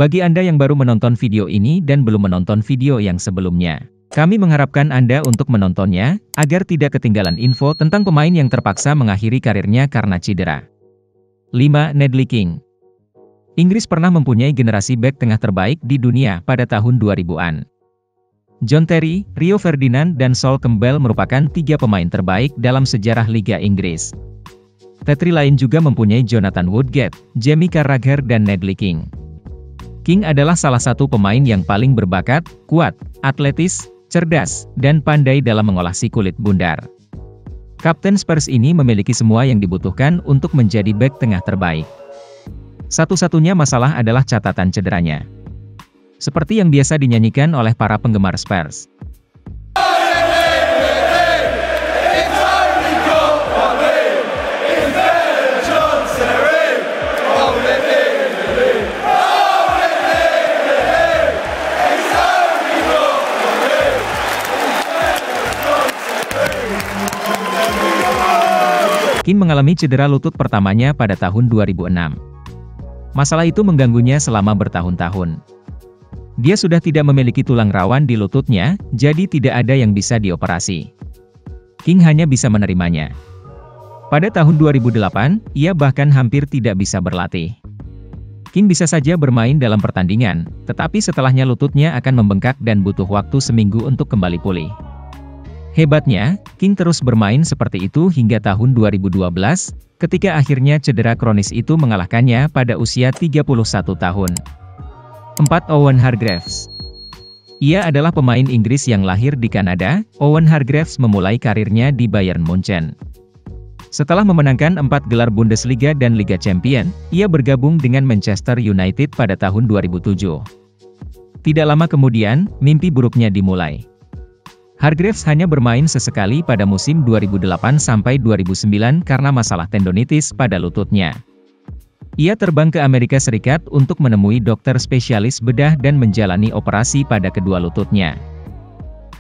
Bagi Anda yang baru menonton video ini dan belum menonton video yang sebelumnya, kami mengharapkan Anda untuk menontonnya, agar tidak ketinggalan info tentang pemain yang terpaksa mengakhiri karirnya karena cedera. 5. Nedley King. Inggris pernah mempunyai generasi bek tengah terbaik di dunia pada tahun 2000-an. John Terry, Rio Ferdinand dan Sol Campbell merupakan 3 pemain terbaik dalam sejarah Liga Inggris. Tetri lain juga mempunyai Jonathan Woodgate, Jamie Carragher dan Nedley King. King adalah salah satu pemain yang paling berbakat, kuat, atletis, cerdas, dan pandai dalam mengolah si kulit bundar. Kapten Spurs ini memiliki semua yang dibutuhkan untuk menjadi bek tengah terbaik. Satu-satunya masalah adalah catatan cederanya. Seperti yang biasa dinyanyikan oleh para penggemar Spurs. King mengalami cedera lutut pertamanya pada tahun 2006. Masalah itu mengganggunya selama bertahun-tahun. Dia sudah tidak memiliki tulang rawan di lututnya, jadi tidak ada yang bisa dioperasi. King hanya bisa menerimanya. Pada tahun 2008, ia bahkan hampir tidak bisa berlatih. King bisa saja bermain dalam pertandingan, tetapi setelahnya lututnya akan membengkak dan butuh waktu seminggu untuk kembali pulih. Hebatnya, King terus bermain seperti itu hingga tahun 2012, ketika akhirnya cedera kronis itu mengalahkannya pada usia 31 tahun. 4. Owen Hargreaves. Ia adalah pemain Inggris yang lahir di Kanada. Owen Hargreaves memulai karirnya di Bayern Munchen. Setelah memenangkan 4 gelar Bundesliga dan Liga Champions, ia bergabung dengan Manchester United pada tahun 2007. Tidak lama kemudian, mimpi buruknya dimulai. Hargreaves hanya bermain sesekali pada musim 2008-2009 karena masalah tendonitis pada lututnya. Ia terbang ke Amerika Serikat untuk menemui dokter spesialis bedah dan menjalani operasi pada kedua lututnya.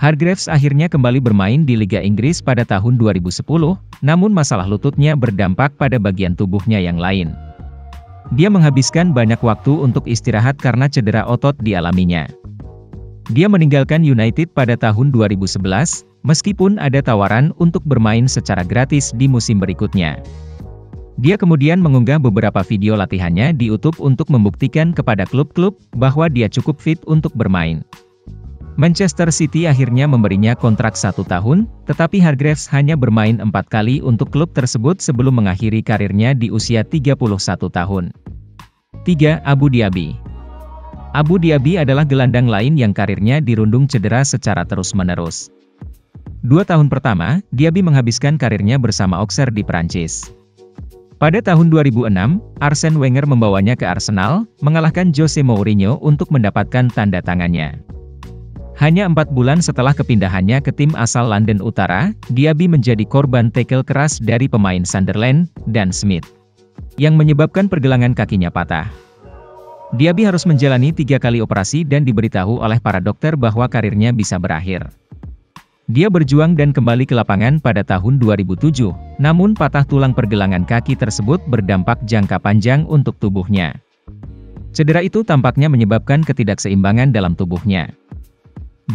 Hargreaves akhirnya kembali bermain di Liga Inggris pada tahun 2010, namun masalah lututnya berdampak pada bagian tubuhnya yang lain. Dia menghabiskan banyak waktu untuk istirahat karena cedera otot dialaminya. Dia meninggalkan United pada tahun 2011, meskipun ada tawaran untuk bermain secara gratis di musim berikutnya. Dia kemudian mengunggah beberapa video latihannya di YouTube untuk membuktikan kepada klub-klub bahwa dia cukup fit untuk bermain. Manchester City akhirnya memberinya kontrak 1 tahun, tetapi Hargreaves hanya bermain 4 kali untuk klub tersebut sebelum mengakhiri karirnya di usia 31 tahun. 3. Abu Dhabi. Abu Dhabi adalah gelandang lain yang karirnya dirundung cedera secara terus-menerus. 2 tahun pertama, Diaby menghabiskan karirnya bersama Auxerre di Prancis. Pada tahun 2006, Arsene Wenger membawanya ke Arsenal, mengalahkan Jose Mourinho untuk mendapatkan tanda tangannya. Hanya 4 bulan setelah kepindahannya ke tim asal London Utara, Diaby menjadi korban tackle keras dari pemain Sunderland, Dan Smith, yang menyebabkan pergelangan kakinya patah. Diaby harus menjalani 3 kali operasi dan diberitahu oleh para dokter bahwa karirnya bisa berakhir. Dia berjuang dan kembali ke lapangan pada tahun 2007, namun patah tulang pergelangan kaki tersebut berdampak jangka panjang untuk tubuhnya. Cedera itu tampaknya menyebabkan ketidakseimbangan dalam tubuhnya.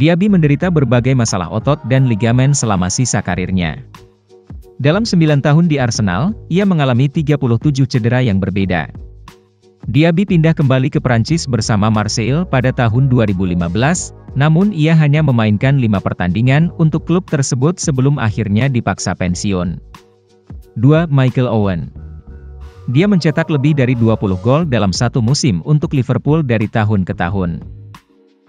Diaby menderita berbagai masalah otot dan ligamen selama sisa karirnya. Dalam 9 tahun di Arsenal, ia mengalami 37 cedera yang berbeda. Diaby pindah kembali ke Prancis bersama Marseille pada tahun 2015, namun ia hanya memainkan 5 pertandingan untuk klub tersebut sebelum akhirnya dipaksa pensiun. 2. Michael Owen. Dia mencetak lebih dari 20 gol dalam 1 musim untuk Liverpool dari tahun ke tahun.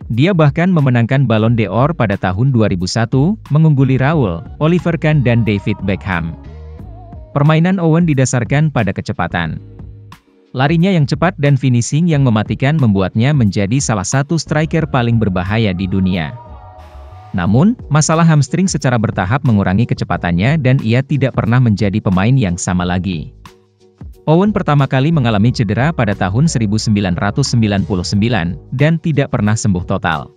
Dia bahkan memenangkan Ballon d'Or pada tahun 2001, mengungguli Raul, Oliver Kahn dan David Beckham. Permainan Owen didasarkan pada kecepatan. Larinya yang cepat dan finishing yang mematikan membuatnya menjadi salah satu striker paling berbahaya di dunia. Namun, masalah hamstring secara bertahap mengurangi kecepatannya dan ia tidak pernah menjadi pemain yang sama lagi. Owen pertama kali mengalami cedera pada tahun 1999 dan tidak pernah sembuh total.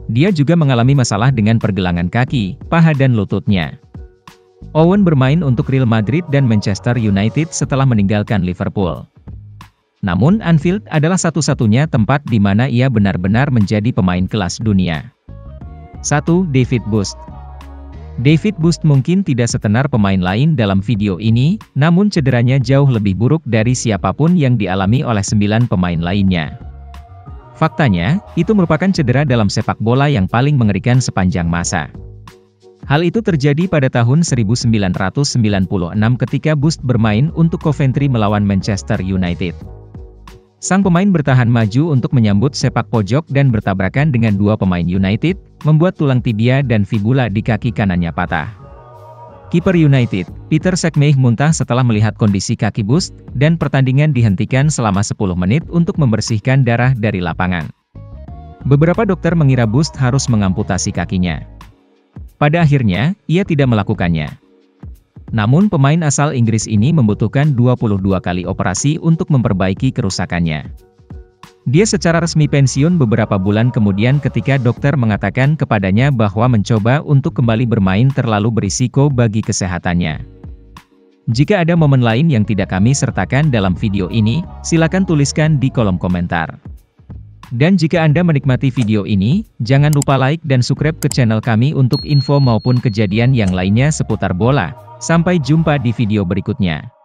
Dia juga mengalami masalah dengan pergelangan kaki, paha dan lututnya. Owen bermain untuk Real Madrid dan Manchester United setelah meninggalkan Liverpool. Namun Anfield adalah satu-satunya tempat di mana ia benar-benar menjadi pemain kelas dunia. 1. David Buст. David Buст mungkin tidak setenar pemain lain dalam video ini, namun cederanya jauh lebih buruk dari siapapun yang dialami oleh 9 pemain lainnya. Faktanya, itu merupakan cedera dalam sepak bola yang paling mengerikan sepanjang masa. Hal itu terjadi pada tahun 1996 ketika Buст bermain untuk Coventry melawan Manchester United. Sang pemain bertahan maju untuk menyambut sepak pojok dan bertabrakan dengan 2 pemain United, membuat tulang tibia dan fibula di kaki kanannya patah. Kiper United, Peter Schmeichel muntah setelah melihat kondisi kaki Buст, dan pertandingan dihentikan selama 10 menit untuk membersihkan darah dari lapangan. Beberapa dokter mengira Buст harus mengamputasi kakinya. Pada akhirnya, ia tidak melakukannya. Namun pemain asal Inggris ini membutuhkan 22 kali operasi untuk memperbaiki kerusakannya. Dia secara resmi pensiun beberapa bulan kemudian ketika dokter mengatakan kepadanya bahwa mencoba untuk kembali bermain terlalu berisiko bagi kesehatannya. Jika ada momen lain yang tidak kami sertakan dalam video ini, silakan tuliskan di kolom komentar. Dan jika Anda menikmati video ini, jangan lupa like dan subscribe ke channel kami untuk info maupun kejadian yang lainnya seputar bola. Sampai jumpa di video berikutnya.